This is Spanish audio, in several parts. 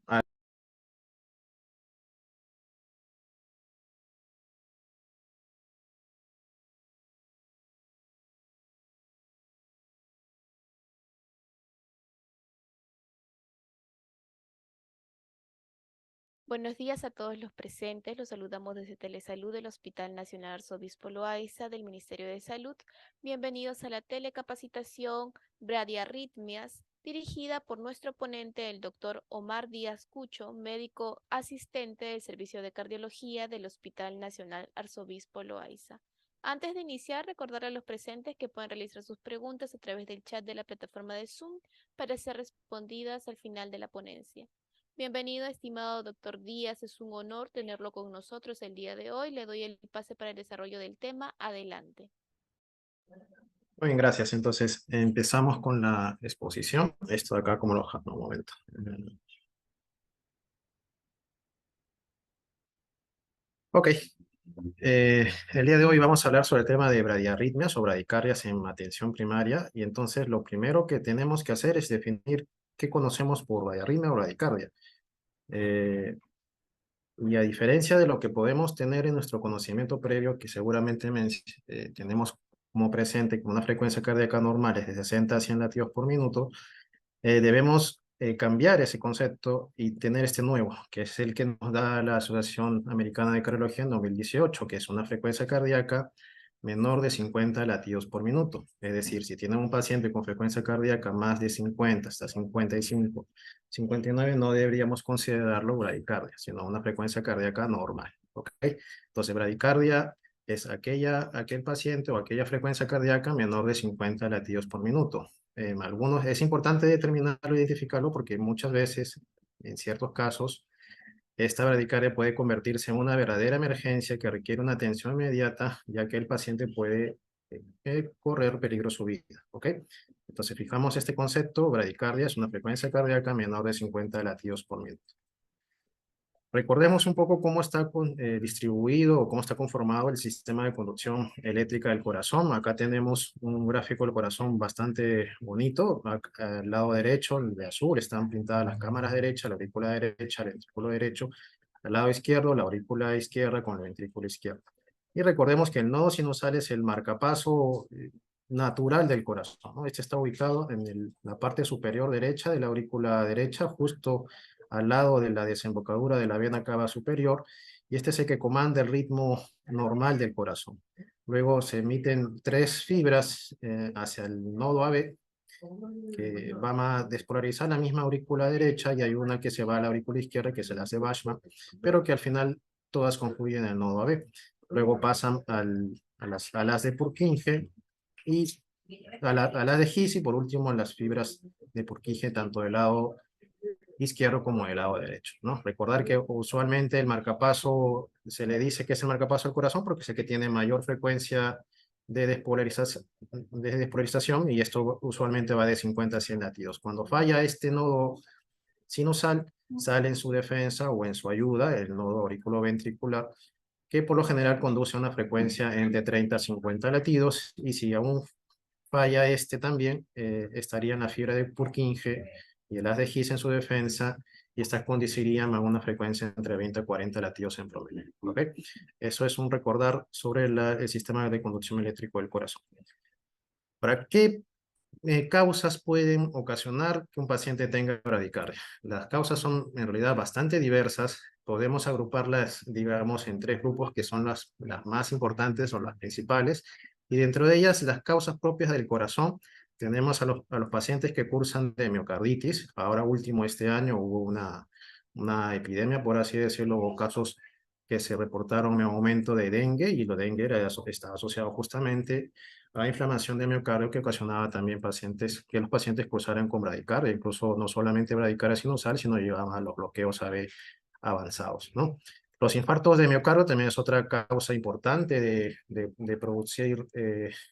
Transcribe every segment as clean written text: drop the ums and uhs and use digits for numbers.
Ah, Buenos días a todos los presentes. Los saludamos desde Telesalud del Hospital Nacional Arzobispo Loaiza del Ministerio de Salud. Bienvenidos a la telecapacitación Bradiarritmias, dirigida por nuestro ponente, el doctor Omar Díaz Cucho, médico asistente del Servicio de Cardiología del Hospital Nacional Arzobispo Loaiza. Antes de iniciar, recordar a los presentes que pueden realizar sus preguntas a través del chat de la plataforma de Zoom para ser respondidas al final de la ponencia. Bienvenido, estimado doctor Díaz. Es un honor tenerlo con nosotros el día de hoy. Le doy el pase para el desarrollo del tema. Adelante. muy bien, gracias. Entonces, empezamos con la exposición. Esto de acá, como lo... No, un momento. Ok. El día de hoy vamos a hablar sobre el tema de bradiarritmias o bradicardias en atención primaria. Y entonces, lo primero que tenemos que hacer es definir qué conocemos por bradiarritmia o bradicardia. Eh, y a diferencia de lo que podemos tener en nuestro conocimiento previo, que seguramente tenemos como presente como una frecuencia cardíaca normal es de 60 a 100 latidos por minuto, debemos cambiar ese concepto y tener este nuevo, que es el que nos da la Asociación Americana de Cardiología en 2018, que es una frecuencia cardíaca menor de 50 latidos por minuto. Es decir, si tienen un paciente con frecuencia cardíaca más de 50 hasta 55, 59, no deberíamos considerarlo bradicardia, sino una frecuencia cardíaca normal. ¿Ok? Entonces, bradicardia es aquel paciente o aquella frecuencia cardíaca menor de 50 latidos por minuto. Algunos, es importante determinarlo, identificarlo, porque muchas veces, en ciertos casos, esta bradicardia puede convertirse en una verdadera emergencia que requiere una atención inmediata, ya que el paciente puede correr peligro su vida. ¿Ok? Entonces, fijamos este concepto: bradicardia es una frecuencia cardíaca menor de 50 latidos por minuto. Recordemos un poco cómo está distribuido o cómo está conformado el sistema de conducción eléctrica del corazón. Acá tenemos un gráfico del corazón bastante bonito. Al lado derecho, el de azul, están pintadas las cámaras derechas, la aurícula derecha, el ventrículo derecho. Al lado izquierdo, la aurícula izquierda con el ventrículo izquierdo. Y recordemos que el nodo sinusal es el marcapaso natural del corazón, ¿no? Este está ubicado en la parte superior derecha de la aurícula derecha, justo al lado de la desembocadura de la vena cava superior, y este es el que comanda el ritmo normal del corazón. Luego se emiten tres fibras hacia el nodo AB, que va a despolarizar la misma aurícula derecha, y hay una que se va a la aurícula izquierda, que se la hace Bashman, pero que al final todas confluyen en el nodo AB. Luego pasan a las de Purkinje y a las de His, y por último las fibras de Purkinje, tanto del lado izquierdo como del lado derecho, ¿no? Recordar que usualmente el marcapaso se le dice que es el marcapaso del corazón porque es el que tiene mayor frecuencia de despolarización, y esto usualmente va de 50 a 100 latidos. Cuando falla este nodo sinusal, sale en su defensa o en su ayuda el nodo auriculoventricular, que por lo general conduce a una frecuencia entre 30 a 50 latidos, y si aún falla este también, estaría en la fibra de Purkinje y el haz de His en su defensa, y estas conducirían a una frecuencia entre 20 a 40 latidos en promedio. ¿Ok? Eso es un recordar sobre el sistema de conducción eléctrico del corazón. ¿Para qué causas pueden ocasionar que un paciente tenga bradicardia? Las causas son en realidad bastante diversas. Podemos agruparlas, digamos, en tres grupos que son las más importantes o las principales. Y dentro de ellas, las causas propias del corazón. Tenemos a los pacientes que cursan de miocarditis. Ahora último, este año hubo una epidemia, por así decirlo, o casos que se reportaron en aumento de dengue, y lo dengue estaba asociado justamente a inflamación de miocardio, que ocasionaba también que los pacientes cursaran con bradicardia, incluso no solamente bradicardia sinusal, sino llegaban a los bloqueos AB avanzados, ¿no? Los infartos de miocardio también es otra causa importante de producir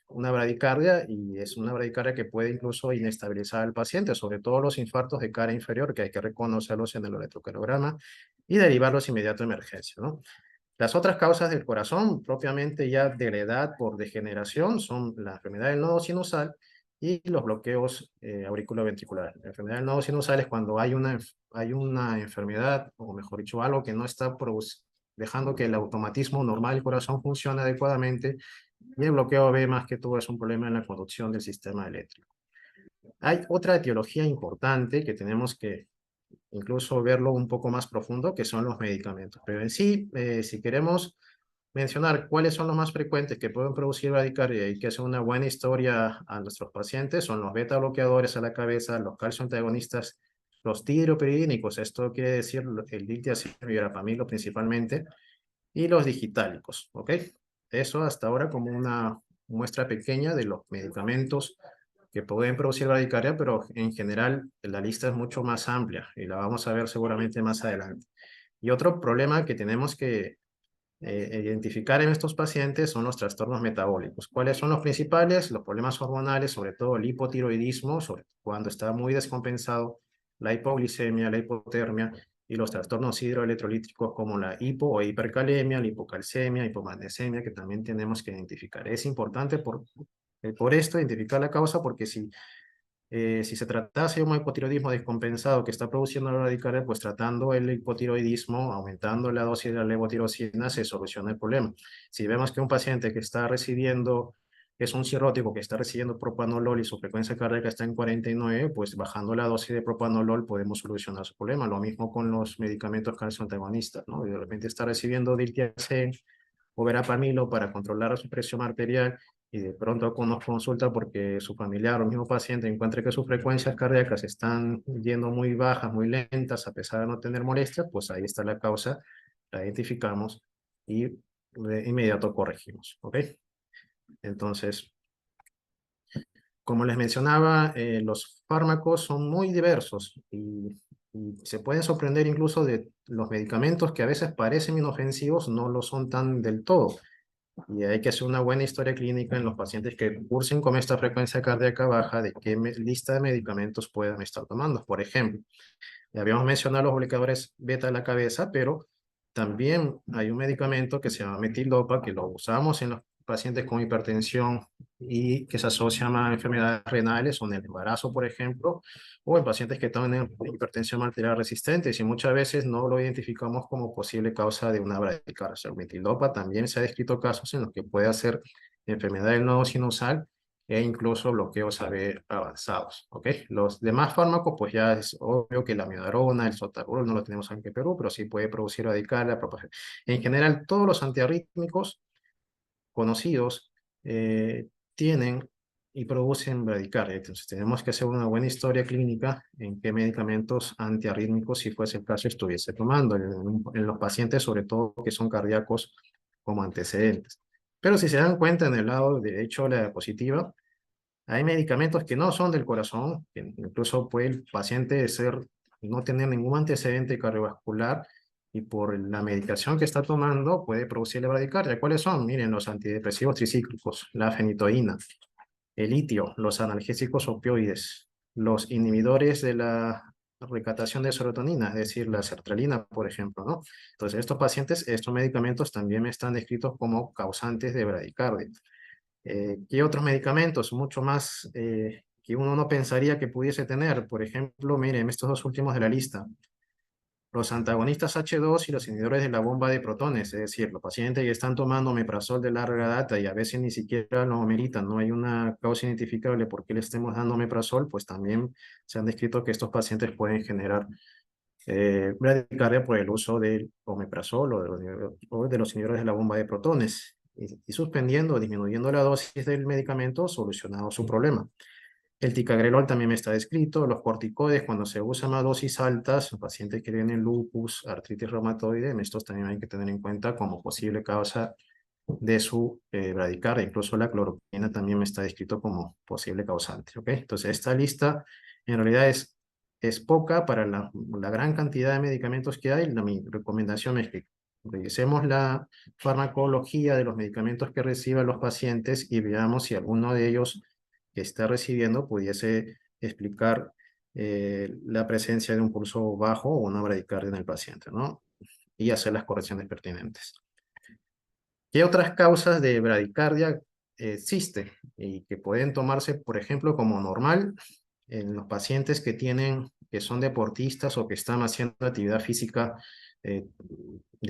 una bradicardia, y es una bradicardia que puede incluso inestabilizar al paciente, sobre todo los infartos de cara inferior, que hay que reconocerlos en el electrocardiograma y derivarlos inmediato a emergencia, ¿no? Las otras causas del corazón, propiamente ya de la edad por degeneración, son la enfermedad del nodo sinusal y los bloqueos auriculoventriculares. La enfermedad del nodo sinusal es cuando hay una enfermedad, o mejor dicho, algo que no está dejando que el automatismo normal del corazón funcione adecuadamente, y el bloqueo B más que todo es un problema en la conducción del sistema eléctrico. Hay otra etiología importante que tenemos que incluso verlo un poco más profundo, que son los medicamentos. Pero en sí, si queremos mencionar cuáles son los más frecuentes que pueden producir bradicardia y que es una buena historia a nuestros pacientes, son los beta bloqueadores a la cabeza, los calcio antagonistas, los tiopiridínicos, esto quiere decir el diltiazem y verapamilo principalmente, y los digitálicos, ¿ok? Eso hasta ahora como una muestra pequeña de los medicamentos que pueden producir bradicardia, pero en general la lista es mucho más amplia y la vamos a ver seguramente más adelante. Y otro problema que tenemos que identificar en estos pacientes son los trastornos metabólicos. ¿Cuáles son los principales? Los problemas hormonales, sobre todo el hipotiroidismo, cuando está muy descompensado, la hipoglicemia, la hipotermia y los trastornos hidroelectrolíticos como la hipo o hipercalemia, la hipocalcemia, hipomagnesemia, que también tenemos que identificar. Es importante por esto identificar la causa, porque si se tratase de un hipotiroidismo descompensado que está produciendo la bradicardia, pues tratando el hipotiroidismo, aumentando la dosis de la levotirosina, se soluciona el problema. Si vemos que un paciente que está recibiendo, es un cirrótico que está recibiendo propanolol y su frecuencia cardíaca está en 49, pues bajando la dosis de propanolol podemos solucionar su problema. Lo mismo con los medicamentos calcioantagonistas, ¿no? De repente está recibiendo diltiazem o verapamilo para controlar su presión arterial, y de pronto nos consulta porque su familiar o mismo paciente encuentra que sus frecuencias cardíacas están yendo muy bajas, muy lentas, a pesar de no tener molestias, pues ahí está la causa, la identificamos y de inmediato corregimos, ¿ok? Entonces, como les mencionaba, los fármacos son muy diversos y se pueden sorprender incluso de los medicamentos que a veces parecen inofensivos, no lo son tan del todo. Y hay que hacer una buena historia clínica en los pacientes que cursen con esta frecuencia cardíaca baja de qué lista de medicamentos puedan estar tomando. Por ejemplo, ya habíamos mencionado los bloqueadores beta de la cabeza, pero también hay un medicamento que se llama metildopa, que lo usamos en los pacientes con hipertensión y que se asocia a enfermedades renales o en el embarazo, por ejemplo, o en pacientes que tienen hipertensión arterial resistente, y muchas veces no lo identificamos como posible causa de una bradicardia. O sea, el metildopa también se ha descrito casos en los que puede hacer enfermedad del nodo sinusal e incluso bloqueos AB avanzados, ¿ok? Los demás fármacos, pues ya es obvio que la amiodarona, el sotaterol no lo tenemos aquí en Perú, pero sí puede producir radical. En general, todos los antiarrítmicos conocidos tienen y producen bradicardia. Entonces, tenemos que hacer una buena historia clínica en qué medicamentos antiarrítmicos, si fuese el caso, estuviese tomando en los pacientes, sobre todo que son cardíacos como antecedentes. Pero si se dan cuenta, en el lado derecho de la diapositiva, hay medicamentos que no son del corazón, que incluso puede el paciente no tener ningún antecedente cardiovascular, y por la medicación que está tomando puede producir la bradicardia. ¿Cuáles son? Miren, los antidepresivos tricíclicos, la fenitoína, el litio, los analgésicos opioides, los inhibidores de la recaptación de serotonina, es decir, la sertralina, por ejemplo, ¿no? Entonces, estos pacientes, estos medicamentos también están descritos como causantes de bradicardia. ¿Qué otros medicamentos? Mucho más que uno no pensaría que pudiese tener. Por ejemplo, miren, estos dos últimos de la lista. Los antagonistas H2 y los inhibidores de la bomba de protones, es decir, los pacientes que están tomando omeprazol de larga data y a veces ni siquiera lo meritan, no hay una causa identificable por qué le estemos dando omeprazol, pues también se han descrito que estos pacientes pueden generar bradicardia por el uso del omeprazol o de los inhibidores de la bomba de protones. Y suspendiendo o disminuyendo la dosis del medicamento, solucionado su problema. El ticagrelol también está descrito. Los corticoides, cuando se usan a dosis altas, los pacientes que tienen lupus, artritis reumatoide, estos también hay que tener en cuenta como posible causa de su bradicardia. Incluso la cloroquina también está descrito como posible causante, ¿ok? Entonces, esta lista en realidad es poca para la gran cantidad de medicamentos que hay. Mi recomendación es que revisemos la farmacología de los medicamentos que reciban los pacientes y veamos si alguno de ellos que está recibiendo pudiese explicar la presencia de un pulso bajo o una bradicardia en el paciente, ¿no? Y hacer las correcciones pertinentes. ¿Qué otras causas de bradicardia existe y que pueden tomarse, por ejemplo, como normal en los pacientes que son deportistas o que están haciendo actividad física eh,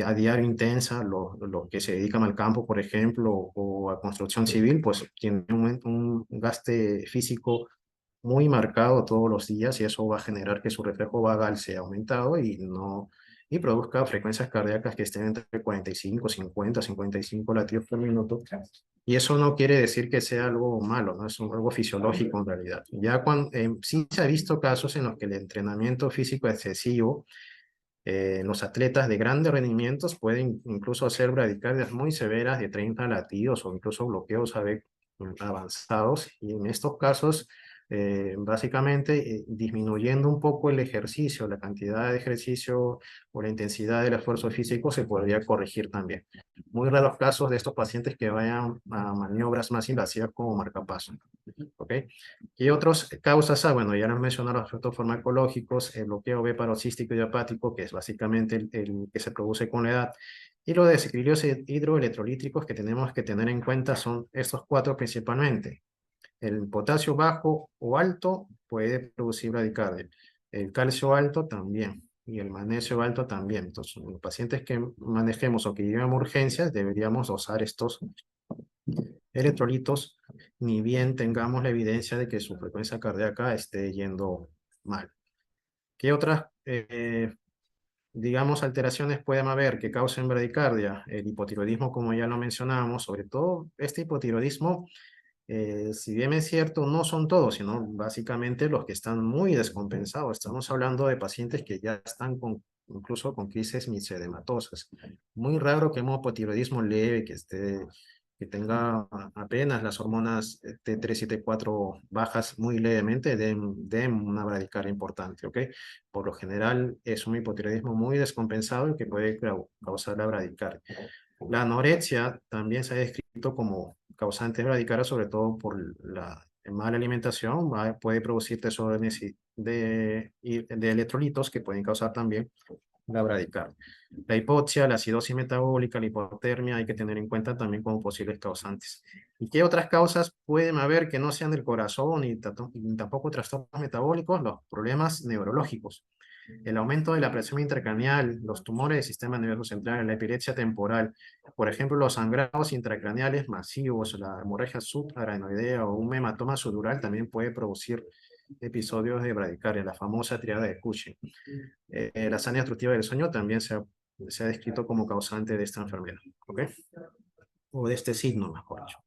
a diario intensa, los que se dedican al campo, por ejemplo, o a construcción civil, pues tienen un gaste físico muy marcado todos los días y eso va a generar que su reflejo vagal sea aumentado y produzca frecuencias cardíacas que estén entre 45, 50, 55 latidos por minuto. Y eso no quiere decir que sea algo malo, ¿no? Es algo fisiológico en realidad. Ya cuando, sí se ha visto casos en los que el entrenamiento físico excesivo, los atletas de grandes rendimientos pueden incluso hacer bradicardias muy severas de 30 latidos o incluso bloqueos AV avanzados. Y en estos casos, básicamente disminuyendo un poco el ejercicio, la cantidad de ejercicio o la intensidad del esfuerzo físico se podría corregir también. Muy raros casos de estos pacientes que vayan a maniobras más invasivas como marcapaso. ¿Ok? ¿Y otras causas? Bueno, ya nos mencionaron los efectos farmacológicos, el bloqueo B paroxístico idiopático, que es básicamente el que se produce con la edad, y los desequilibrios hidroelectrolíticos que tenemos que tener en cuenta son estos cuatro principalmente. El potasio bajo o alto puede producir bradicardia, el calcio alto también, y el magnesio alto también. Entonces, en los pacientes que manejemos o que lleven urgencias, deberíamos usar estos electrolitos, ni bien tengamos la evidencia de que su frecuencia cardíaca esté yendo mal. ¿Qué otras, digamos, alteraciones pueden haber que causen bradicardia? El hipotiroidismo, como ya lo mencionamos, sobre todo este hipotiroidismo, si bien es cierto, no son todos, sino básicamente los que están muy descompensados. Estamos hablando de pacientes que ya están incluso con crisis misedematosas. Muy raro que un hipotiroidismo leve, que tenga apenas las hormonas T3 y T4 bajas muy levemente, den una bradicardia importante, ¿ok? Por lo general es un hipotiroidismo muy descompensado y que puede causar la bradicardia. La anorexia también se ha descrito como causante de bradicardia, sobre todo por la mala alimentación, puede producir desórdenes de electrolitos que pueden causar también la bradicardia. La hipoxia, la acidosis metabólica, la hipotermia hay que tener en cuenta también como posibles causantes. ¿Y qué otras causas pueden haber que no sean del corazón y tampoco trastornos metabólicos? Los problemas neurológicos, el aumento de la presión intracraneal, los tumores del sistema nervioso central, la epilepsia temporal, por ejemplo, los sangrados intracraneales masivos, la hemorragia subarachnoidea o un hematoma sudural también puede producir episodios de bradicardia, la famosa triada de Cushing. La sanidad obstructiva del sueño también se ha descrito como causante de esta enfermedad, ¿ok? O de este signo, mejor dicho.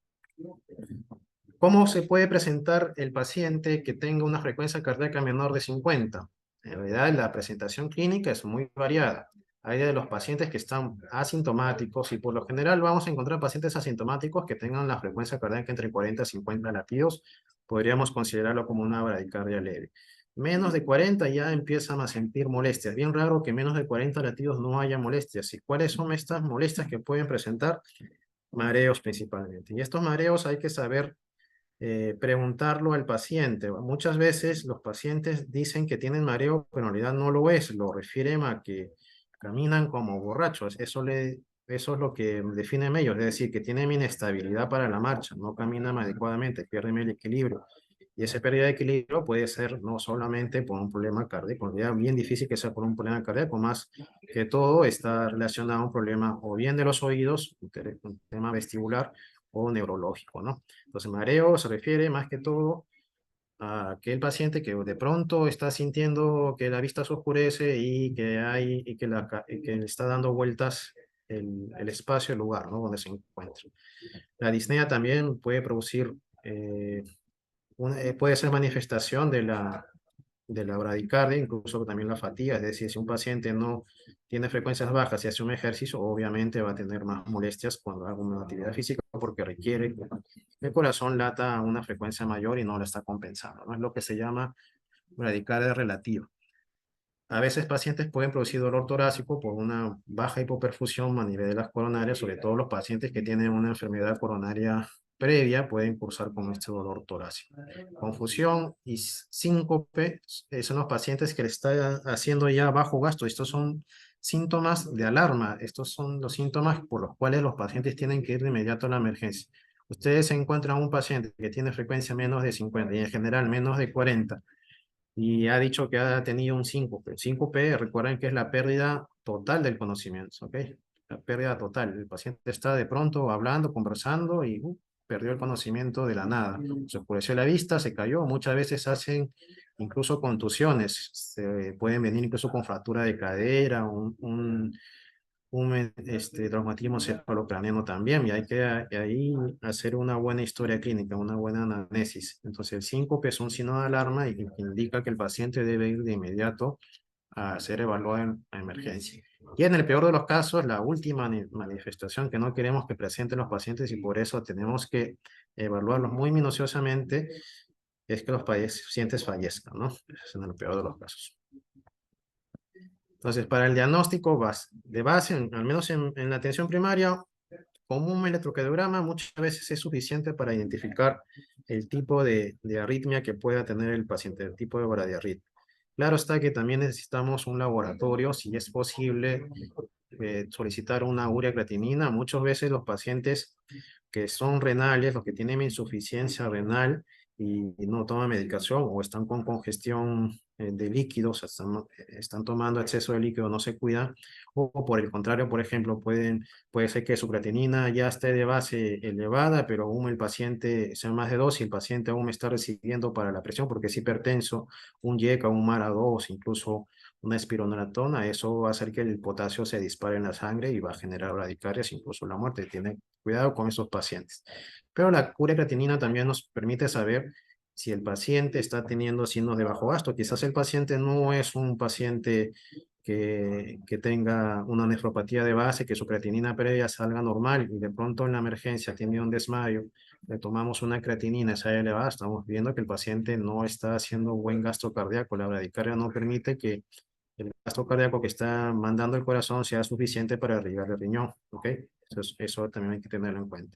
¿Cómo se puede presentar el paciente que tenga una frecuencia cardíaca menor de 50? En realidad, la presentación clínica es muy variada. Hay de los pacientes que están asintomáticos y por lo general vamos a encontrar pacientes asintomáticos que tengan la frecuencia cardíaca entre 40 y 50 latidos. Podríamos considerarlo como una bradicardia leve. Menos de 40 ya empiezan a sentir molestias. Bien raro que menos de 40 latidos no haya molestias. ¿Y cuáles son estas molestias que pueden presentar? Mareos principalmente. Y estos mareos hay que saber preguntarlo al paciente. Muchas veces los pacientes dicen que tienen mareo, pero en realidad no lo es, lo refieren a que caminan como borrachos. Eso es lo que definen ellos, es decir, que tienen inestabilidad para la marcha, no caminan adecuadamente, pierden el equilibrio. Y esa pérdida de equilibrio puede ser no solamente por un problema cardíaco, ya bien difícil que sea por un problema cardíaco, más que todo está relacionado a un problema o bien de los oídos, un tema vestibular o neurológico, ¿no? Entonces, mareo se refiere más que todo a aquel paciente que de pronto está sintiendo que la vista se oscurece y que le está dando vueltas el espacio, el lugar, ¿no? Donde se encuentra. La disnea también puede producir, puede ser manifestación de la bradicardia, incluso también la fatiga, es decir, si un paciente no tiene frecuencias bajas y hace un ejercicio, obviamente va a tener más molestias cuando haga una actividad física porque requiere que el corazón lata a una frecuencia mayor y no la está compensando, ¿no? Es lo que se llama bradicardia relativa. A veces pacientes pueden producir dolor torácico por una baja hipoperfusión a nivel de las coronarias, sobre todo los pacientes que tienen una enfermedad coronaria previa pueden cursar con este dolor torácico. Confusión y síncope son los pacientes que le está haciendo ya bajo gasto. Estos son síntomas de alarma. Estos son los síntomas por los cuales los pacientes tienen que ir de inmediato a la emergencia. Ustedes encuentran un paciente que tiene frecuencia menos de 50 y en general menos de 40 y ha dicho que ha tenido un síncope. Síncope, recuerden que es la pérdida total del conocimiento, ¿ok? La pérdida total. El paciente está de pronto hablando, conversando y perdió el conocimiento de la nada. Se oscureció la vista, se cayó. Muchas veces hacen incluso contusiones. Se pueden venir incluso con fractura de cadera, traumatismo cefalocraneano también, y hay que ahí hacer una buena historia clínica, una buena anamnesis. Entonces, el síncope es un signo de alarma y que indica que el paciente debe ir de inmediato a ser evaluado en emergencia. Y en el peor de los casos, la última manifestación que no queremos que presenten los pacientes y por eso tenemos que evaluarlos muy minuciosamente es que los pacientes fallezcan, ¿no? Eso es en el peor de los casos. Entonces, para el diagnóstico de base, al menos en la atención primaria, con un electrocardiograma muchas veces es suficiente para identificar el tipo de arritmia que pueda tener el paciente, el tipo de bradiarritmia. Claro está que también necesitamos un laboratorio, si es posible, solicitar una urea creatinina. Muchas veces los pacientes que son renales, los que tienen insuficiencia renal y no toman medicación o están con congestión de líquidos, están tomando exceso de líquido, no se cuidan, o por el contrario, por ejemplo, puede ser que su creatinina ya esté de base elevada, pero aún el paciente sea más de 2 y el paciente aún está recibiendo para la presión porque es hipertenso, un YECA, un MARA2, incluso una espironolactona, eso va a hacer que el potasio se dispare en la sangre y va a generar radicarias, incluso la muerte. Tiene cuidado con esos pacientes. Pero la urea creatinina también nos permite saber si el paciente está teniendo signos de bajo gasto. Quizás el paciente no es un paciente que tenga una nefropatía de base, que su creatinina previa salga normal y de pronto en la emergencia tiene un desmayo, le tomamos una creatinina, esa elevada, estamos viendo que el paciente no está haciendo buen gasto cardíaco. La bradicardia no permite que el gasto cardíaco que está mandando el corazón sea suficiente para irrigar el riñón, ¿ok? Eso también hay que tenerlo en cuenta.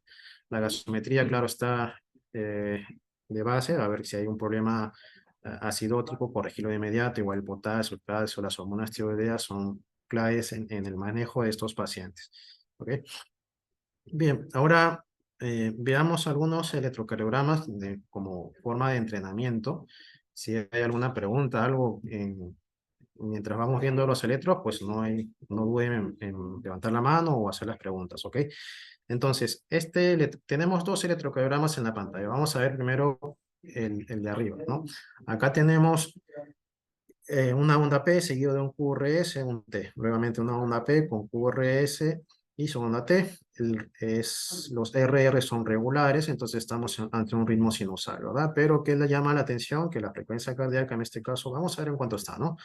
La gasometría, claro, está eh, de base, a ver si hay un problema acidótico, corregirlo de inmediato, igual el potasio, el calcio, las hormonas tiroideas son claves en el manejo de estos pacientes, ¿ok? Bien, ahora veamos algunos electrocardiogramas como forma de entrenamiento. Si hay alguna pregunta, algo mientras vamos viendo los electros, pues no duden en levantar la mano o hacer las preguntas, ¿ok? Entonces, tenemos dos electrocardiogramas en la pantalla. Vamos a ver primero el de arriba, ¿no? Acá tenemos una onda P seguido de un QRS, un T. Nuevamente una onda P con QRS y su onda T. Los RR son regulares, entonces estamos ante un ritmo sinusal, ¿verdad? Pero ¿qué le llama la atención? Que la frecuencia cardíaca en este caso, vamos a ver en cuánto está, ¿no?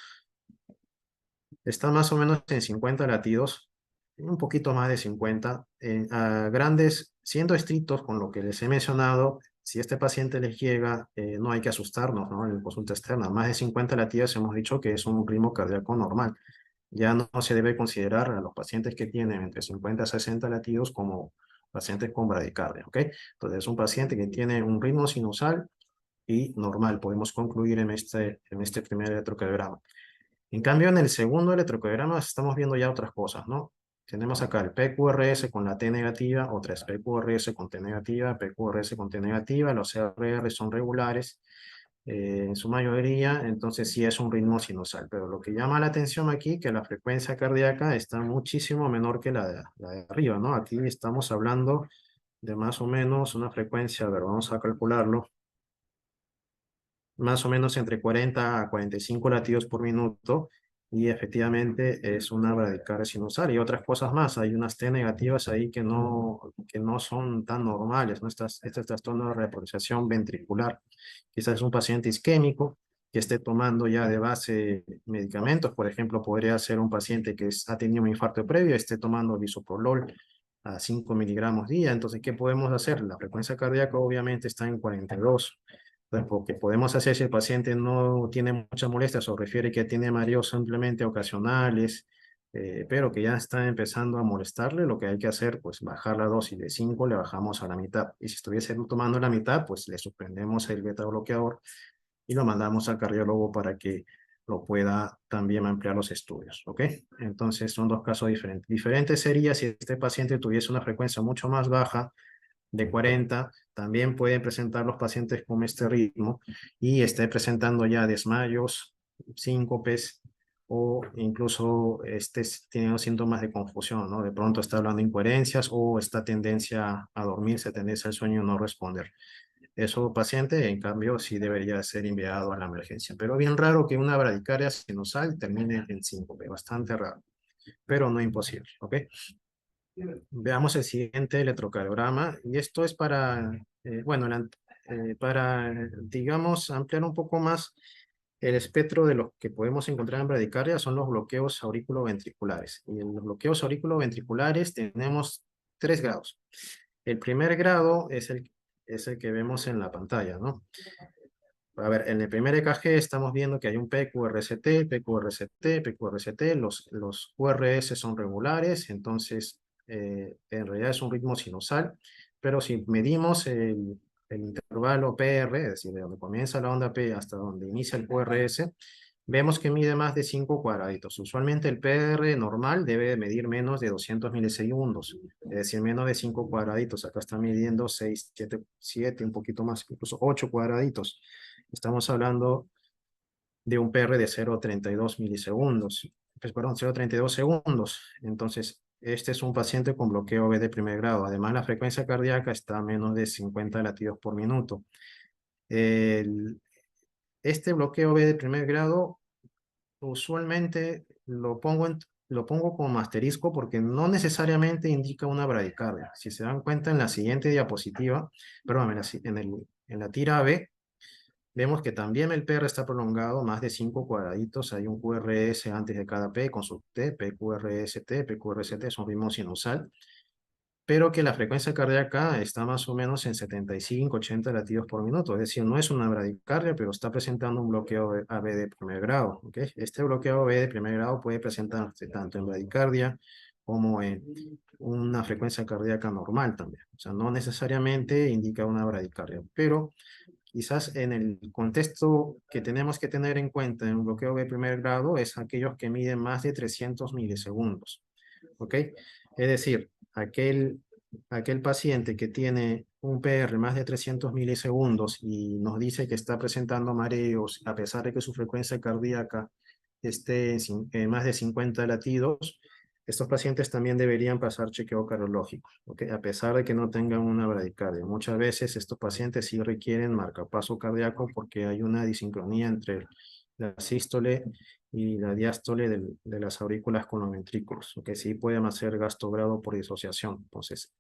Está más o menos en 50 latidos, un poquito más de 50. A grandes, siendo estrictos con lo que les he mencionado, si este paciente les llega, no hay que asustarnos, ¿no? En consulta externa, más de 50 latidos hemos dicho que es un ritmo cardíaco normal. Ya no se debe considerar a los pacientes que tienen entre 50 a 60 latidos como pacientes con bradicardia, ¿ok? Entonces es un paciente que tiene un ritmo sinusal y normal, podemos concluir en este primer electrocardiograma. En cambio, en el segundo electrocardiograma estamos viendo ya otras cosas, ¿no? Tenemos acá el PQRS con la T negativa, otras PQRS con T negativa, PQRS con T negativa, los RR son regulares en su mayoría, entonces sí es un ritmo sinusal, pero lo que llama la atención aquí que la frecuencia cardíaca está muchísimo menor que la de arriba, ¿no? Aquí estamos hablando de más o menos una frecuencia, a ver, vamos a calcularlo, más o menos entre 40 a 45 latidos por minuto y efectivamente es una bradicardia sinusal y otras cosas más. Hay unas T negativas ahí que no son tan normales, ¿no? Este trastorno de repolarización ventricular. Quizás es un paciente isquémico que esté tomando ya de base medicamentos. Por ejemplo, podría ser un paciente que ha tenido un infarto previo, esté tomando bisoprolol a 5 miligramos día. Entonces, ¿qué podemos hacer? La frecuencia cardíaca obviamente está en 42. Lo que podemos hacer si el paciente no tiene muchas molestias o refiere que tiene mareos simplemente ocasionales, pero que ya está empezando a molestarle, lo que hay que hacer, pues bajar la dosis de 5, le bajamos a la mitad. Y si estuviese tomando la mitad, pues le suspendemos el beta bloqueador y lo mandamos al cardiólogo para que lo pueda también ampliar los estudios, ¿ok? Entonces son dos casos diferentes. Diferente sería si este paciente tuviese una frecuencia mucho más baja, de 40, también pueden presentar los pacientes con este ritmo y esté presentando ya desmayos, síncopes o incluso teniendo síntomas de confusión, ¿no? De pronto está hablando incoherencias o esta tendencia a dormirse, tendencia al sueño y no responder. Eso paciente, en cambio, sí debería ser enviado a la emergencia. Pero bien raro que una bradicardia sinusal termine en síncope, bastante raro, pero no imposible, ¿ok? Veamos el siguiente electrocardiograma, y esto es para, bueno, digamos, ampliar un poco más el espectro de lo que podemos encontrar en bradicardia son los bloqueos auriculoventriculares. Y en los bloqueos auriculoventriculares tenemos 3 grados. El primer grado es el que vemos en la pantalla, ¿no? A ver, en el primer EKG estamos viendo que hay un PQRST, PQRST, PQRST, los QRS son regulares, entonces en realidad es un ritmo sinusal, pero si medimos el intervalo PR, es decir, de donde comienza la onda P hasta donde inicia el QRS, vemos que mide más de 5 cuadraditos. Usualmente el PR normal debe medir menos de 200 milisegundos, es decir, menos de 5 cuadraditos. Acá está midiendo 6, 7, 7, un poquito más, incluso 8 cuadraditos. Estamos hablando de un PR de 0,32 milisegundos, pues, perdón, 0,32 segundos. Entonces, este es un paciente con bloqueo B de primer grado. Además, la frecuencia cardíaca está a menos de 50 latidos por minuto. El- este bloqueo B de primer grado, usualmente lo pongo como asterisco porque no necesariamente indica una bradicardia. Si se dan cuenta en la siguiente diapositiva, perdón, en la tira B, vemos que también el PR está prolongado, más de 5 cuadraditos. Hay un QRS antes de cada P con su T, PQRST, PQRST es un ritmo sinusal, pero que la frecuencia cardíaca está más o menos en 75, 80 latidos por minuto. Es decir, no es una bradicardia, pero está presentando un bloqueo AB de primer grado. ¿Ok? Este bloqueo AB de primer grado puede presentarse tanto en bradicardia como en una frecuencia cardíaca normal también. O sea, no necesariamente indica una bradicardia, pero quizás en el contexto que tenemos que tener en cuenta en un bloqueo de primer grado es aquellos que miden más de 300 milisegundos. ¿Ok? Es decir, aquel paciente que tiene un PR más de 300 milisegundos y nos dice que está presentando mareos a pesar de que su frecuencia cardíaca esté en más de 50 latidos, estos pacientes también deberían pasar chequeo cardiológico, ¿ok? A pesar de que no tengan una bradicardia. Muchas veces estos pacientes sí requieren marcapaso cardíaco porque hay una disincronía entre la sístole y la diástole de las aurículas con los ventrículos, que sí pueden hacer gastogrado por disociación. Entonces,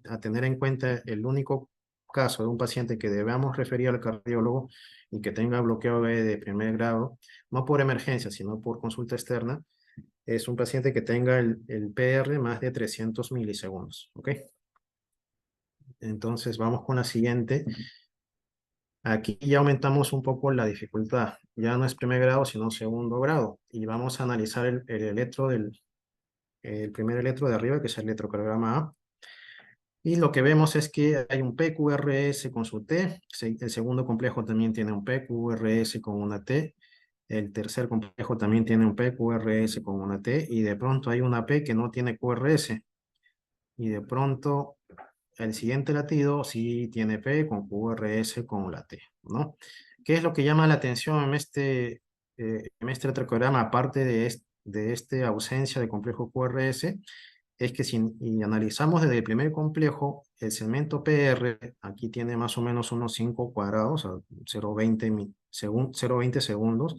a tener en cuenta el único caso de un paciente que debamos referir al cardiólogo y que tenga bloqueo de primer grado, no por emergencia, sino por consulta externa, es un paciente que tenga el PR más de 300 milisegundos, ¿ok? Entonces vamos con la siguiente. Aquí ya aumentamos un poco la dificultad. Ya no es primer grado, sino segundo grado. Y vamos a analizar el primer electro de arriba, que es el electrocardiograma A. Y lo que vemos es que hay un PQRS con su T. El segundo complejo también tiene un PQRS con una T. El tercer complejo también tiene un PQRS con una T. Y de pronto hay una P que no tiene QRS. Y de pronto el siguiente latido sí tiene P con QRS con la T, ¿no? ¿Qué es lo que llama la atención en este electrocardiograma, aparte de esta ausencia de complejo QRS? Es que si y analizamos desde el primer complejo, el segmento PR aquí tiene más o menos unos 5 cuadrados, o sea, 0,20 segundos.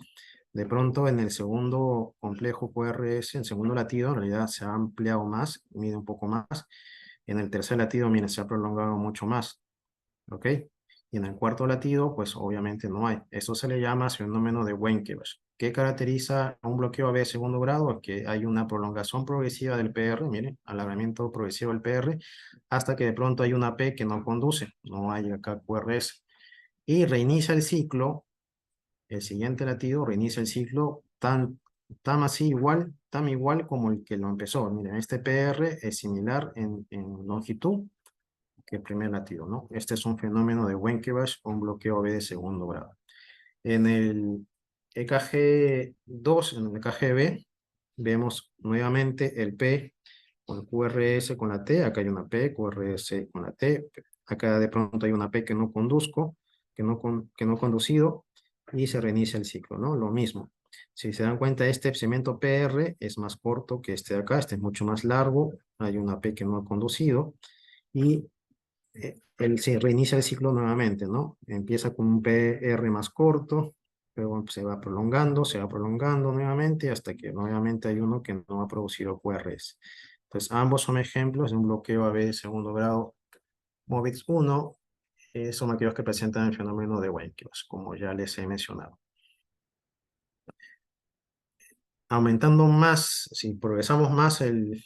De pronto en el segundo complejo QRS, en segundo latido, en realidad se ha ampliado más, mide un poco más. En el tercer latido, mira, se ha prolongado mucho más. ¿Ok? Y en el cuarto latido, pues obviamente no hay. Esto se le llama fenómeno de Wenckebach. ¿Qué caracteriza a un bloqueo AB de segundo grado? Es que hay una prolongación progresiva del PR, miren, alargamiento progresivo del PR, hasta que de pronto hay una P que no conduce, no hay acá QRS. Y reinicia el ciclo, el siguiente latido reinicia el ciclo tan igual como el que lo empezó. Miren, este PR es similar en longitud que el primer latido, ¿no? Este es un fenómeno de Wenckebach o un bloqueo B de segundo grado. En el EKG2, en el EKG B, vemos nuevamente el P con el QRS con la T, acá hay una P, QRS con la T, acá de pronto hay una P que no conduzco, que no conducido, y se reinicia el ciclo, ¿no? Lo mismo. Si se dan cuenta, este segmento PR es más corto que este de acá, este es mucho más largo, hay una P que no ha conducido, y él se reinicia el ciclo nuevamente, ¿no? Empieza con un PR más corto, luego se va prolongando nuevamente hasta que nuevamente hay uno que no ha producido QRS. Entonces, ambos son ejemplos de un bloqueo AB de segundo grado MOVIX 1, son aquellos que presentan el fenómeno de Wenckers, como ya les he mencionado. Aumentando más, si progresamos más el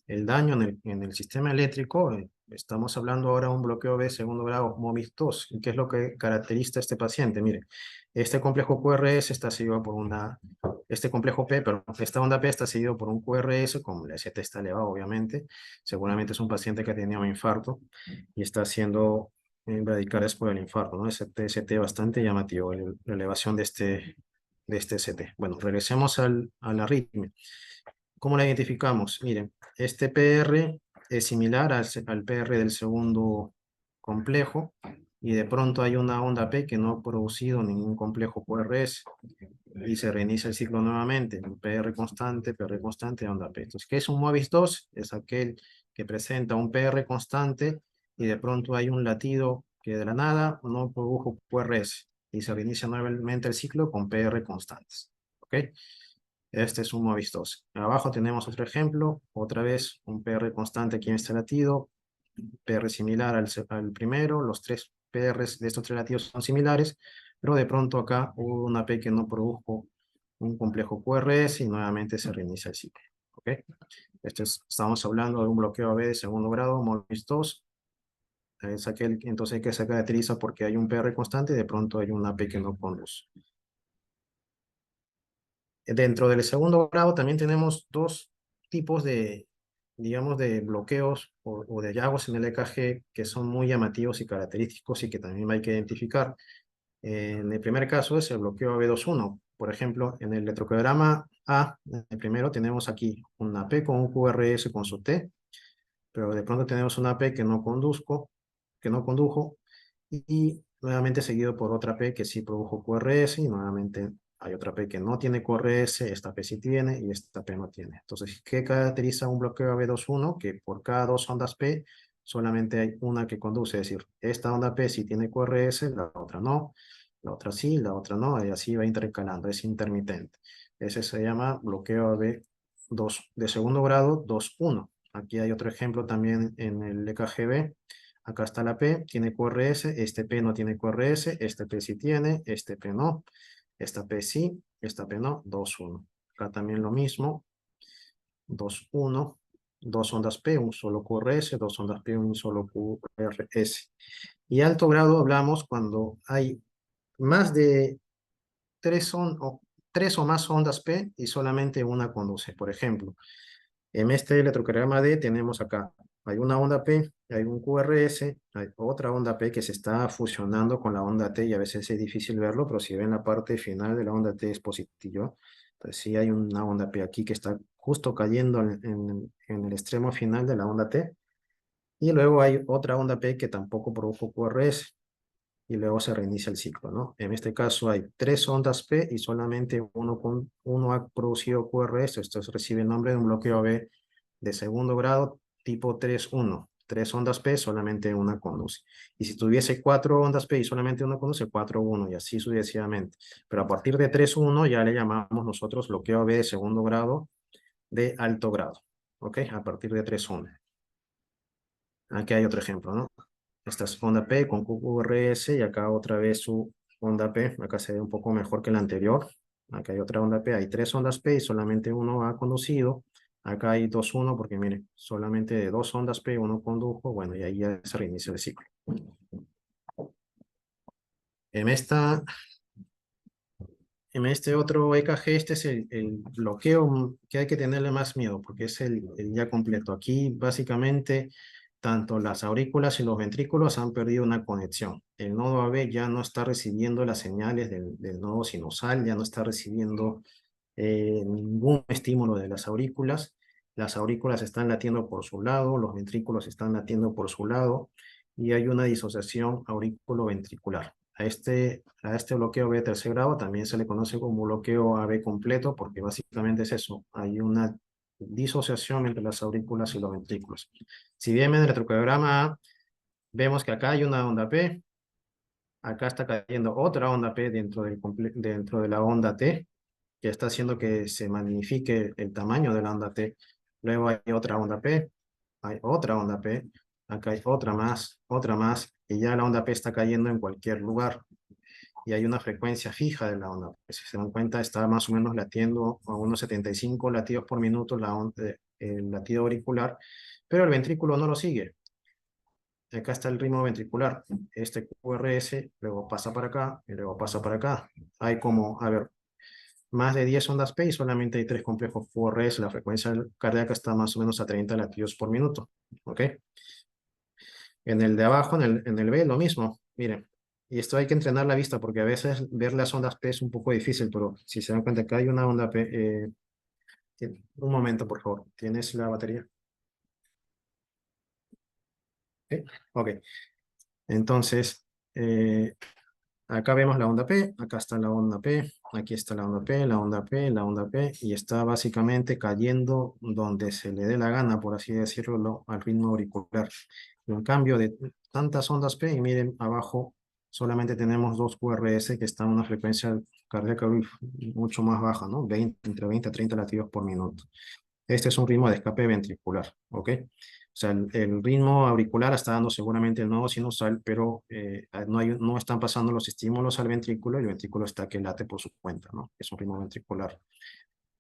daño en el sistema eléctrico, estamos hablando ahora de un bloqueo de segundo grado MOVIX 2. ¿Y qué es lo que caracteriza a este paciente? Mire, este complejo QRS está seguido por este complejo P, pero esta onda P está seguido por un QRS, como la ST está elevado, obviamente. Seguramente es un paciente que ha tenido un infarto y está haciendo bradicardias por el infarto, ¿no? Ese ST bastante llamativo, la elevación de este ST. Bueno, regresemos a la arritmia. ¿Cómo la identificamos? Miren, este PR es similar al PR del segundo complejo y de pronto hay una onda P que no ha producido ningún complejo QRS y se reinicia el ciclo nuevamente. Un PR constante, onda P. Entonces, ¿qué es un MOVIX 2? Es aquel que presenta un PR constante y de pronto hay un latido que de la nada no produjo QRS y se reinicia nuevamente el ciclo con PR constantes. ¿Ok? Este es un MOVIX 2. Abajo tenemos otro ejemplo, otra vez un PR constante aquí en este latido, PR similar al primero, los tres PRs de estos tres latidos son similares, pero de pronto acá hubo una P que no produjo un complejo QRS y nuevamente se reinicia el ciclo. ¿Ok? Estamos hablando de un bloqueo AB de segundo grado, MOVIX 2, es aquel entonces que se caracteriza porque hay un PR constante y de pronto hay una P que no conduce. Dentro del segundo grado también tenemos dos tipos de, digamos, de bloqueos o de hallazgos en el EKG que son muy llamativos y característicos y que también hay que identificar. En el primer caso es el bloqueo B21. Por ejemplo, en el electrocardiograma A, en el primero tenemos aquí una P con un QRS con su T, pero de pronto tenemos una P que no condujo, y nuevamente seguido por otra P que sí produjo QRS, y nuevamente hay otra P que no tiene QRS, esta P sí tiene y esta P no tiene. Entonces, ¿qué caracteriza un bloqueo B21? Que por cada dos ondas P solamente hay una que conduce, es decir, esta onda P sí tiene QRS, la otra no, la otra sí, la otra no, y así va intercalando, es intermitente. Ese se llama bloqueo B2 de segundo grado 2-1. Aquí hay otro ejemplo también en el EKGB. Acá está la P, tiene QRS, este P no tiene QRS, este P sí tiene, este P no, esta P sí, esta P no, 2-1. Acá también lo mismo, 2-1, dos ondas P, un solo QRS, dos ondas P, un solo QRS. Y alto grado hablamos cuando hay más de tres o más ondas P y solamente una conduce. Por ejemplo, en este electrocardiograma D tenemos acá, hay una onda P, hay un QRS, hay otra onda P que se está fusionando con la onda T y a veces es difícil verlo, pero si ven la parte final de la onda T es positivo. Entonces sí hay una onda P aquí que está justo cayendo en el extremo final de la onda T. Y luego hay otra onda P que tampoco produjo QRS y luego se reinicia el ciclo, ¿no? En este caso hay tres ondas P y solamente uno ha producido QRS, esto recibe el nombre de un bloqueo B de segundo grado tipo 3-1. Tres ondas P, solamente una conduce. Y si tuviese cuatro ondas P y solamente una conduce, 4-1 y así sucesivamente. Pero a partir de 3-1 ya le llamamos nosotros bloqueo B de segundo grado de alto grado. ¿Ok? A partir de 3-1. Aquí hay otro ejemplo, ¿no? Esta es onda P con QRS y acá otra vez su onda P. Acá se ve un poco mejor que la anterior. Acá hay otra onda P. Hay tres ondas P y solamente uno ha conducido. Acá hay 2-1 porque miren, solamente de dos ondas P uno condujo. Bueno, y ahí ya se reinicia el ciclo. En esta, en este otro EKG, este es el bloqueo que hay que tenerle más miedo porque es el ya completo. Aquí básicamente tanto las aurículas y los ventrículos han perdido una conexión. El nodo AB ya no está recibiendo las señales del nodo sinusal, ya no está recibiendo ningún estímulo de las aurículas las aurículas están latiendo por su lado, los ventrículos están latiendo por su lado, y hay una disociación aurículo-ventricular. A este bloqueo B de tercer grado también se le conoce como bloqueo AB completo, porque básicamente es eso, hay una disociación entre las aurículas y los ventrículos. Si bien en el electrocardiograma A vemos que acá hay una onda P, acá está cayendo otra onda P dentro de la onda T, que está haciendo que se magnifique el tamaño de la onda T. Luego hay otra onda P, hay otra onda P, acá hay otra más, y ya la onda P está cayendo en cualquier lugar. Y hay una frecuencia fija de la onda P. Si se dan cuenta, está más o menos latiendo a unos 75 latidos por minuto el latido auricular, pero el ventrículo no lo sigue. Acá está el ritmo ventricular. Este QRS luego pasa para acá y luego pasa para acá. Hay como, a ver, más de 10 ondas P y solamente hay 3 complejos QRS. La frecuencia cardíaca está más o menos a 30 latidos por minuto. ¿Ok? En el de abajo, en el B, lo mismo. Miren, y esto hay que entrenar la vista porque a veces ver las ondas P es un poco difícil, pero si se dan cuenta que hay una onda P, un momento, por favor. ¿Tienes la batería? ¿Sí? Ok. Entonces, acá vemos la onda P, acá está la onda P, aquí está la onda P, la onda P, la onda P, y está básicamente cayendo donde se le dé la gana, por así decirlo, al ritmo auricular. En cambio de tantas ondas P, y miren abajo, solamente tenemos dos QRS que están a una frecuencia cardíaca mucho más baja, ¿no? Entre 20 a 30 latidos por minuto. Este es un ritmo de escape ventricular, ¿ok? O sea, el ritmo auricular está dando seguramente el nodo sinusal, pero no están pasando los estímulos al ventrículo y el ventrículo está que late por su cuenta, ¿no? Es un ritmo ventricular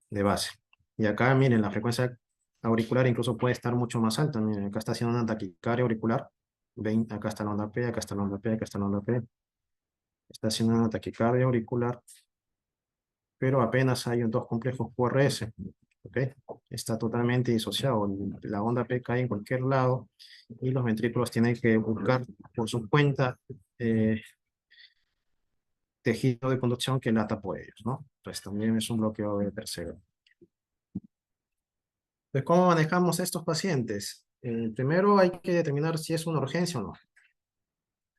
de base. Y acá, miren, la frecuencia auricular incluso puede estar mucho más alta. Miren, acá está haciendo una taquicardia auricular. Ven, acá está la onda P, acá está la onda P, acá está la onda P. Está haciendo una taquicardia auricular, pero apenas hay dos complejos QRS. ¿Ok? Está totalmente disociado. La onda P cae en cualquier lado y los ventrículos tienen que buscar por su cuenta tejido de conducción que lata por ellos, ¿no? Pues también es un bloqueo de tercero. Pues, ¿cómo manejamos estos pacientes? Primero hay que determinar si es una urgencia o no.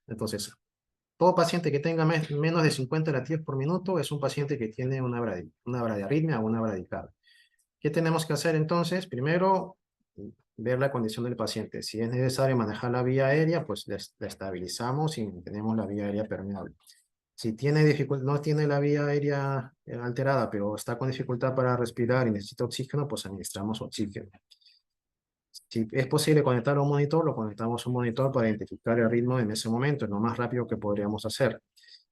Entonces, todo paciente que tenga menos de 50 latidos por minuto es un paciente que tiene una bradiarritmia o una bradicardia. ¿Qué tenemos que hacer entonces? Primero, ver la condición del paciente. Si es necesario manejar la vía aérea, pues la estabilizamos y tenemos la vía aérea permeable. Si no tiene la vía aérea alterada, pero está con dificultad para respirar y necesita oxígeno, pues administramos oxígeno. Si es posible conectar a un monitor, lo conectamos a un monitor para identificar el ritmo en ese momento, es lo más rápido que podríamos hacer.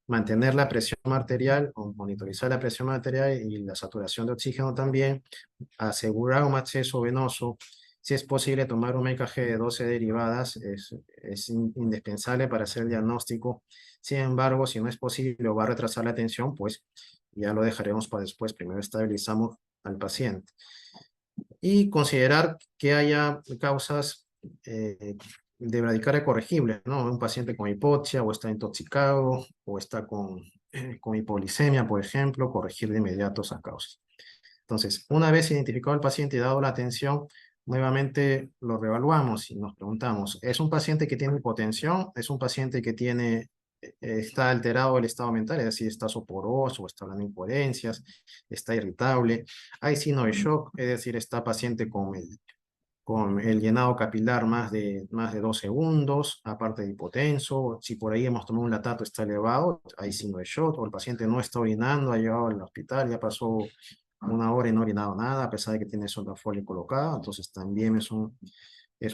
Mantener la presión arterial o monitorizar la presión arterial y la saturación de oxígeno también, asegurar un acceso venoso. Si es posible tomar un EKG de 12 derivadas, es indispensable para hacer el diagnóstico. Sin embargo, si no es posible o va a retrasar la atención, pues ya lo dejaremos para después. Primero estabilizamos al paciente. Y considerar que haya causas de bradicardia corregible, ¿no? Un paciente con hipoxia o está intoxicado o está con hipoglicemia, por ejemplo, corregir de inmediato esas causas. Entonces, una vez identificado el paciente y dado la atención, nuevamente lo reevaluamos y nos preguntamos, ¿es un paciente que tiene hipotensión? ¿Es un paciente que está alterado el estado mental? Es decir, está soporoso, está hablando incoherencias, está irritable. Hay signo de shock, es decir, está paciente con el llenado capilar más de 2 segundos, aparte de hipotenso. Si por ahí hemos tomado un latato, está elevado, hay signo de shock, o el paciente no está orinando, ha llegado al hospital, ya pasó una hora y no ha orinado nada, a pesar de que tiene sonda Foley colocada, entonces también es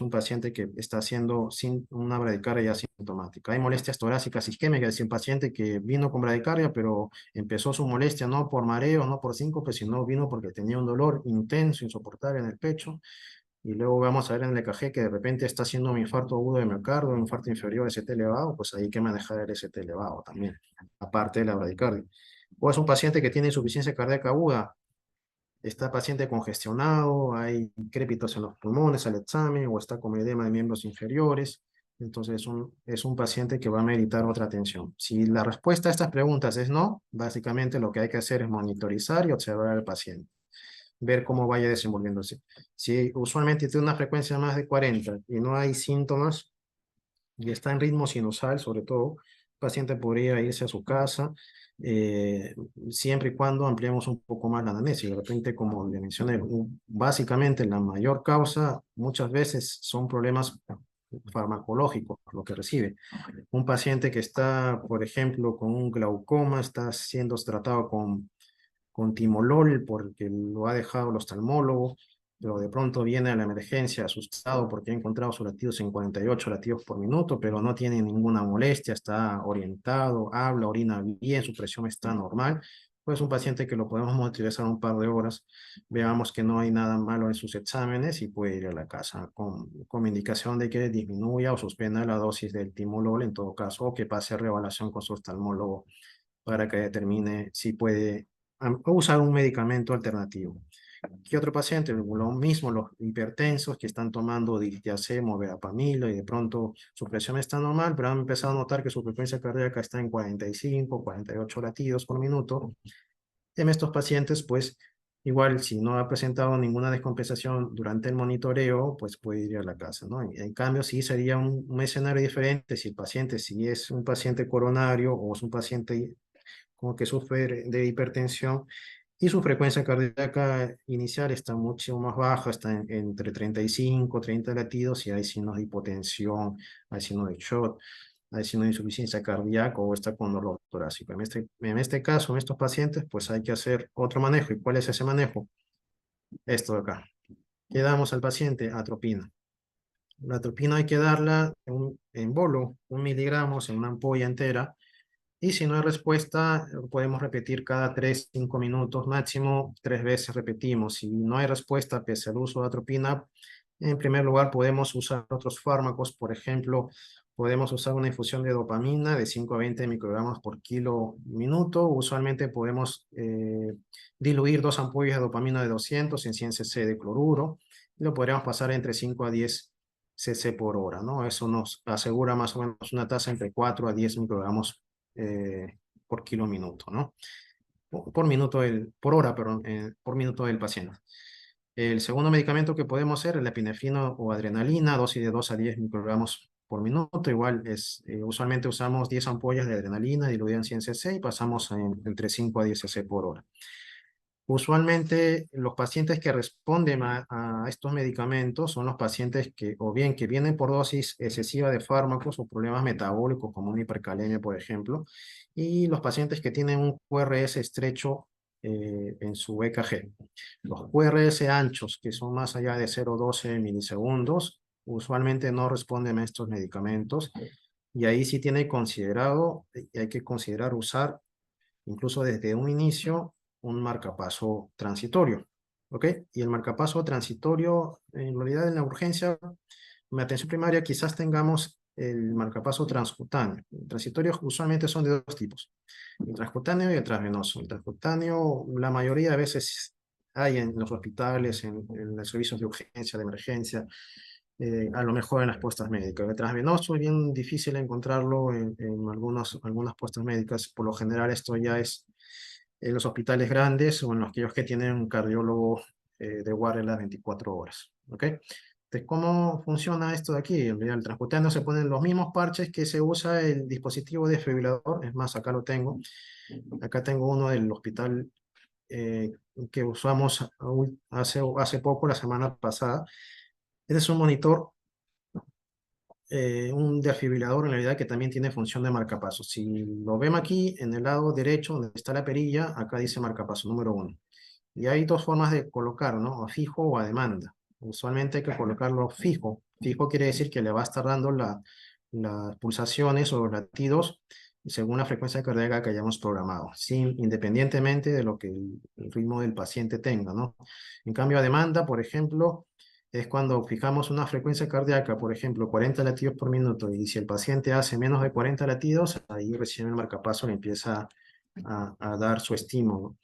un paciente que está haciendo una bradicardia ya sintomática. Hay molestias torácicas isquémicas, es decir, un paciente que vino con bradicardia, pero empezó su molestia no por mareo, no por síncope, sino vino porque tenía un dolor intenso, insoportable en el pecho, y luego vamos a ver en el EKG que de repente está haciendo un infarto agudo de miocardio, un infarto inferior, ST elevado, pues hay que manejar el ST elevado también, aparte de la bradicardia. O es un paciente que tiene insuficiencia cardíaca aguda, está paciente congestionado, hay crépitos en los pulmones al examen, o está con edema de miembros inferiores, entonces es un paciente que va a meritar otra atención. Si la respuesta a estas preguntas es no, básicamente lo que hay que hacer es monitorizar y observar al paciente. ver cómo vaya desenvolviéndose. Si usualmente tiene una frecuencia más de 40 y no hay síntomas y está en ritmo sinusal, sobre todo, el paciente podría irse a su casa, eh, siempre y cuando ampliemos un poco más la anamnesis. De repente, como le mencioné, básicamente la mayor causa muchas veces son problemas farmacológicos, lo que recibe. Un paciente que está, por ejemplo, con un glaucoma, está siendo tratado con timolol porque lo ha dejado el oftalmólogo, pero de pronto viene a la emergencia asustado porque ha encontrado sus latidos en 48 latidos por minuto, pero no tiene ninguna molestia, está orientado, habla, orina bien, su presión está normal. Pues un paciente que lo podemos monitorizar un par de horas, veamos que no hay nada malo en sus exámenes y puede ir a la casa con indicación de que disminuya o suspenda la dosis del timolol en todo caso, o que pase a reevaluación con su oftalmólogo para que determine si puede usar un medicamento alternativo. ¿Qué otro paciente? Lo mismo, los hipertensos que están tomando diltiazem, verapamil y de pronto su presión está normal, pero han empezado a notar que su frecuencia cardíaca está en 45, 48 latidos por minuto. En estos pacientes, pues, igual si no ha presentado ninguna descompensación durante el monitoreo, pues puede ir a la casa, ¿no? En cambio, sí sería un escenario diferente si el paciente, si es un paciente coronario o es un paciente como que sufre de hipertensión y su frecuencia cardíaca inicial está mucho más baja, está entre 35, 30 latidos y hay signos de hipotensión, hay signos de shock, hay signos de insuficiencia cardíaca o está con dolor torácico. En este caso, en estos pacientes, pues hay que hacer otro manejo. ¿Y cuál es ese manejo? Esto de acá. ¿Qué damos al paciente? Atropina. La atropina hay que darla en bolo, 1 miligramos en una ampolla entera. Y si no hay respuesta, podemos repetir cada 3, 5 minutos, máximo 3 veces repetimos. Si no hay respuesta pese al uso de atropina, en primer lugar podemos usar otros fármacos. Por ejemplo, podemos usar una infusión de dopamina de 5 a 20 microgramos por kilo minuto. Usualmente podemos diluir 2 ampollas de dopamina de 200 en 100 cc de cloruro. Y lo podríamos pasar entre 5 a 10 cc por hora, ¿no? Eso nos asegura más o menos una tasa entre 4 a 10 microgramos por kilo minuto, ¿no? Por minuto por hora, perdón, por minuto del paciente. El segundo medicamento que podemos hacer es la epinefrina o adrenalina, dosis de 2 a 10 microgramos por minuto. Igual usualmente usamos 10 ampollas de adrenalina diluida en 100 cc y pasamos entre 5 a 10 cc por hora. Usualmente los pacientes que responden a estos medicamentos son los pacientes que o bien que vienen por dosis excesiva de fármacos o problemas metabólicos como una hipercalemia, por ejemplo, y los pacientes que tienen un QRS estrecho en su EKG. Los QRS anchos, que son más allá de 0,12 milisegundos, usualmente no responden a estos medicamentos y ahí sí tiene considerado, y hay que considerar usar incluso desde un inicio, un marcapaso transitorio. ¿Ok? Y el marcapaso transitorio, en realidad en la urgencia, en atención primaria, quizás tengamos el marcapaso transcutáneo. Transitorios usualmente son de dos tipos, el transcutáneo y el transvenoso. El transcutáneo, la mayoría de veces hay en los hospitales, en los servicios de urgencia, de emergencia, a lo mejor en las puestas médicas. El transvenoso es bien difícil encontrarlo en algunas puestas médicas. Por lo general esto ya es en los hospitales grandes o en aquellos que tienen un cardiólogo de guardia las 24 horas. ¿Ok? Entonces, ¿cómo funciona esto de aquí? En realidad, el transcutáneo se ponen los mismos parches que se usa el dispositivo desfibrilador. Es más, acá lo tengo. Acá tengo uno del hospital eh, que usamos hace poco, la semana pasada. Este es un monitor, un desfibrilador en realidad que también tiene función de marcapaso. Si lo vemos aquí en el lado derecho donde está la perilla, acá dice marcapaso número 1. Y hay dos formas de colocar, ¿no? A fijo o a demanda. Usualmente hay que colocarlo fijo. Fijo quiere decir que le va a estar dando las pulsaciones o los latidos según la frecuencia cardíaca que hayamos programado, independientemente de lo que el ritmo del paciente tenga, ¿no? En cambio, a demanda, por ejemplo, es cuando fijamos una frecuencia cardíaca, por ejemplo, 40 latidos por minuto, y si el paciente hace menos de 40 latidos, ahí recién el marcapaso le empieza a dar su estímulo.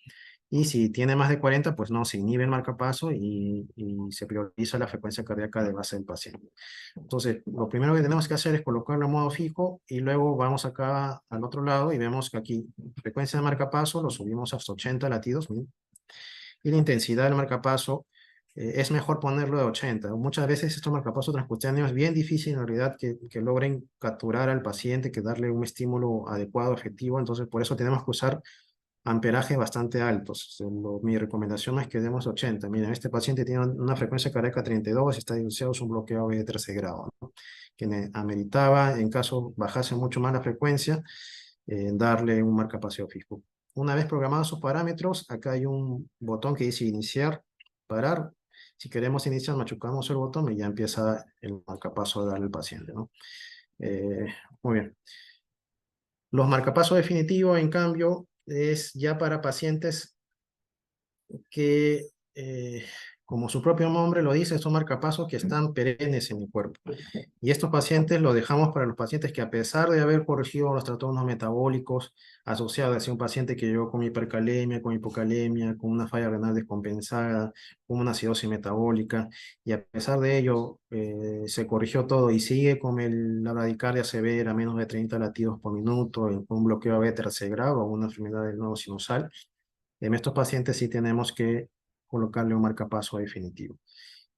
Y si tiene más de 40, pues no, se inhibe el marcapaso y se prioriza la frecuencia cardíaca de base del paciente. Entonces, lo primero que tenemos que hacer es colocarlo en modo fijo y luego vamos acá al otro lado y vemos que aquí, frecuencia de marcapaso, lo subimos hasta 80 latidos. ¿sí? y la intensidad del marcapaso, es mejor ponerlo de 80. Muchas veces estos marcapasos transcutáneos es bien difícil en realidad que logren capturar al paciente, que darle un estímulo adecuado, efectivo, entonces por eso tenemos que usar amperajes bastante altos. Mi recomendación es que demos 80. Miren, este paciente tiene una frecuencia cardíaca 32, está diagnosticado un bloqueo de tercer grado, ¿no? Que ameritaba, en caso bajase mucho más la frecuencia, darle un marcapaso fijo. Una vez programados sus parámetros, acá hay un botón que dice iniciar, parar. Si queremos iniciar, machucamos el botón y ya empieza el marcapaso a darle al paciente, ¿no? Eh, Muy bien. Los marcapasos definitivos, en cambio, es ya para pacientes que, como su propio nombre lo dice, son marcapasos que están perennes en el cuerpo. Y estos pacientes los dejamos para los pacientes que, a pesar de haber corregido los trastornos metabólicos asociados a un paciente que llegó con hipercalemia, con hipocalemia, con una falla renal descompensada, con una acidosis metabólica, y a pesar de ello se corrigió todo y sigue con la bradicardia severa, menos de 30 latidos por minuto, con un bloqueo AB tercer grado o una enfermedad del nodo sinusal. En estos pacientes sí tenemos que colocarle un marcapaso definitivo.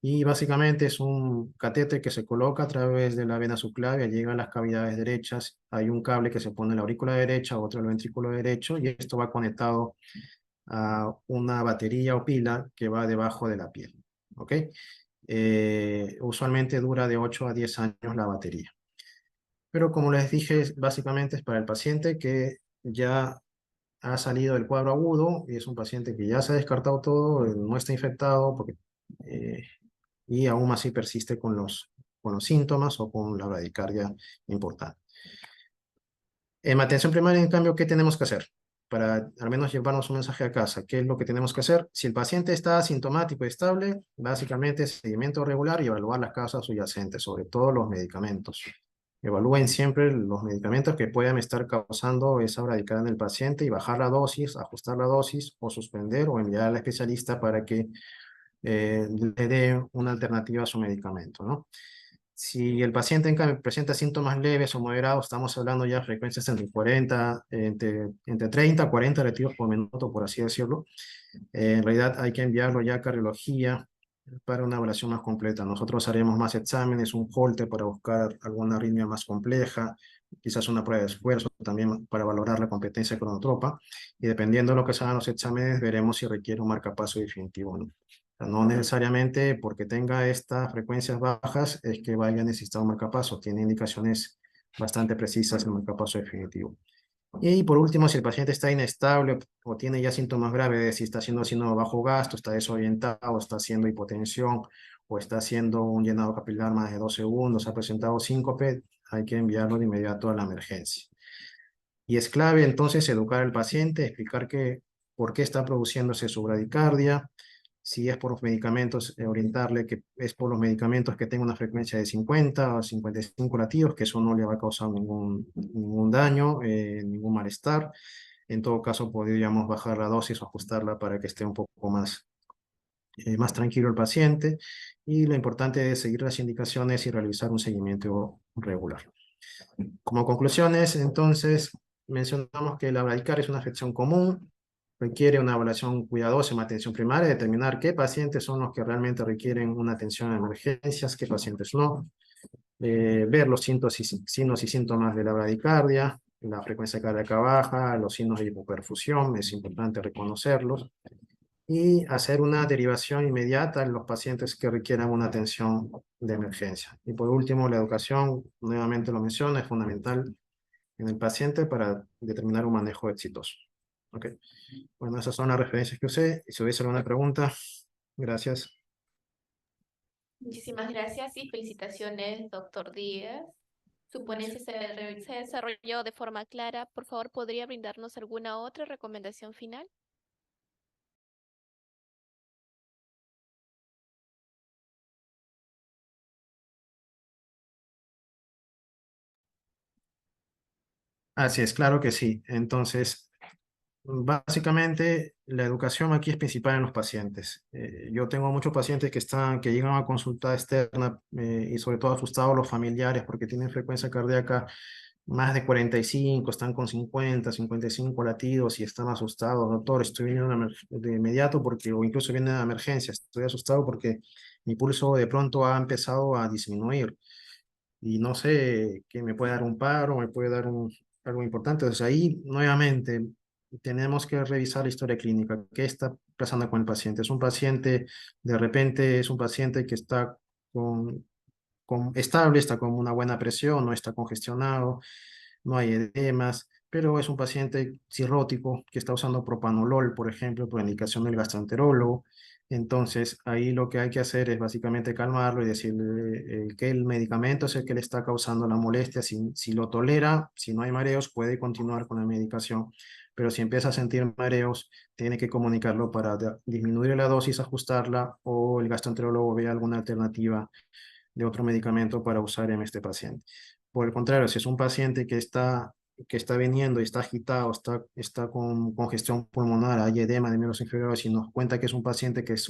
Y básicamente es un catéter que se coloca a través de la vena subclavia, llega a las cavidades derechas, hay un cable que se pone en la aurícula derecha, otro en el ventrículo derecho, y esto va conectado a una batería o pila que va debajo de la piel. ¿Ok? Usualmente dura de 8 a 10 años la batería. Pero como les dije, básicamente es para el paciente que ya ha salido del cuadro agudo y es un paciente que ya se ha descartado todo, no está infectado porque, eh, y aún así persiste con los síntomas o con la bradicardia importante. En atención primaria, en cambio, ¿qué tenemos que hacer? Para al menos llevarnos un mensaje a casa, ¿qué es lo que tenemos que hacer? Si el paciente está asintomático y estable, básicamente seguimiento regular y evaluar las causas subyacentes, sobre todo los medicamentos. Evalúen siempre los medicamentos que puedan estar causando esa bradicardia en el paciente y bajar la dosis, ajustar la dosis o suspender o enviar al especialista para que le dé una alternativa a su medicamento, ¿no? Si el paciente en cambio presenta síntomas leves o moderados, estamos hablando ya de frecuencias entre 40, entre 30 a 40 latidos por minuto, por así decirlo. En realidad hay que enviarlo ya a cardiología para una evaluación más completa. Nosotros haremos más exámenes, un Holter para buscar alguna arritmia más compleja, quizás una prueba de esfuerzo también para valorar la competencia cronotropa, y dependiendo de lo que sean los exámenes, veremos si requiere un marcapaso definitivo o no. O sea, no necesariamente porque tenga estas frecuencias bajas es que vaya a necesitar un marcapaso, tiene indicaciones bastante precisas el marcapaso definitivo. Y por último, si el paciente está inestable o tiene ya síntomas graves, si está haciendo signo de bajo gasto, está desorientado, está haciendo hipotensión o está haciendo un llenado capilar más de 2 segundos, ha presentado síncope, hay que enviarlo de inmediato a la emergencia. Y es clave entonces educar al paciente, explicar por qué está produciéndose su bradicardia, si es por los medicamentos, orientarle que es por los medicamentos que tenga una frecuencia de 50 o 55 latidos, que eso no le va a causar ningún daño, ningún malestar. En todo caso, podríamos bajar la dosis o ajustarla para que esté un poco más tranquilo el paciente. Y lo importante es seguir las indicaciones y realizar un seguimiento regular. Como conclusiones, entonces, mencionamos que la bradicardia es una afección común, requiere una evaluación cuidadosa en atención primaria, determinar qué pacientes son los que realmente requieren una atención en emergencias, qué pacientes no, ver los signos y síntomas de la bradicardia, la frecuencia cardíaca baja, los signos de hipoperfusión, es importante reconocerlos, y hacer una derivación inmediata en los pacientes que requieran una atención de emergencia. Y por último, la educación, nuevamente lo menciono, es fundamental en el paciente para determinar un manejo exitoso. ¿Ok? Bueno, esas son las referencias que usé. Si hubiese alguna pregunta, gracias. Muchísimas gracias y felicitaciones, doctor Díaz. Su ponencia se desarrolló de forma clara. Por favor, ¿podría brindarnos alguna otra recomendación final? Así es, claro que sí. Entonces, básicamente, la educación aquí es principal en los pacientes. Yo tengo muchos pacientes que llegan a consulta externa y sobre todo asustados los familiares porque tienen frecuencia cardíaca más de 45, están con 50, 55 latidos y están asustados. Doctor, estoy viniendo de inmediato porque, o incluso viene de emergencia, estoy asustado porque mi pulso de pronto ha empezado a disminuir y no sé qué me puede dar un paro, me puede dar algo importante. Entonces ahí nuevamente tenemos que revisar la historia clínica. ¿Qué está pasando con el paciente? ¿Es un paciente, de repente es un paciente que está con estable, está con una buena presión, no está congestionado, no hay edemas, pero es un paciente cirrótico que está usando propanolol, por ejemplo, por indicación del gastroenterólogo? Entonces, ahí lo que hay que hacer es básicamente calmarlo y decirle que el medicamento es el que le está causando la molestia. Si lo tolera, si no hay mareos, puede continuar con la medicación. Pero si empieza a sentir mareos, tiene que comunicarlo para disminuir la dosis, ajustarla o el gastroenterólogo vea alguna alternativa de otro medicamento para usar en este paciente. Por el contrario, si es un paciente que está viniendo y está agitado, está con congestión pulmonar, hay edema de miembros inferiores y nos cuenta que es un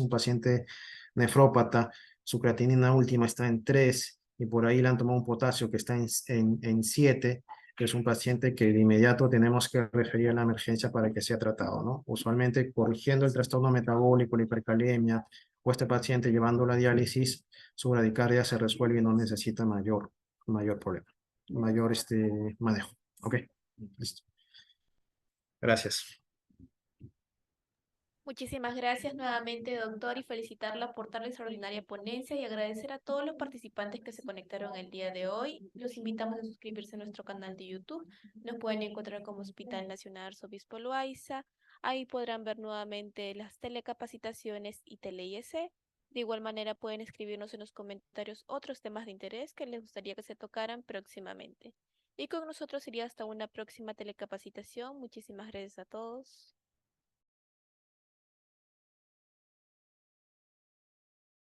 paciente nefrópata, su creatinina última está en 3 y por ahí le han tomado un potasio que está en 7, que es un paciente que de inmediato tenemos que referir a la emergencia para que sea tratado, ¿no? Usualmente corrigiendo el trastorno metabólico, la hipercalemia, o este paciente llevando la diálisis, su bradicardia se resuelve y no necesita mayor problema, mayor manejo. Ok, listo. Gracias. Muchísimas gracias nuevamente, doctor, y felicitarla por tal extraordinaria ponencia y agradecer a todos los participantes que se conectaron el día de hoy. Los invitamos a suscribirse a nuestro canal de YouTube. Nos pueden encontrar como Hospital Nacional Arzobispo Loaiza. Ahí podrán ver nuevamente las telecapacitaciones y tele-IEC. De igual manera pueden escribirnos en los comentarios otros temas de interés que les gustaría que se tocaran próximamente. Y con nosotros sería hasta una próxima telecapacitación. Muchísimas gracias a todos.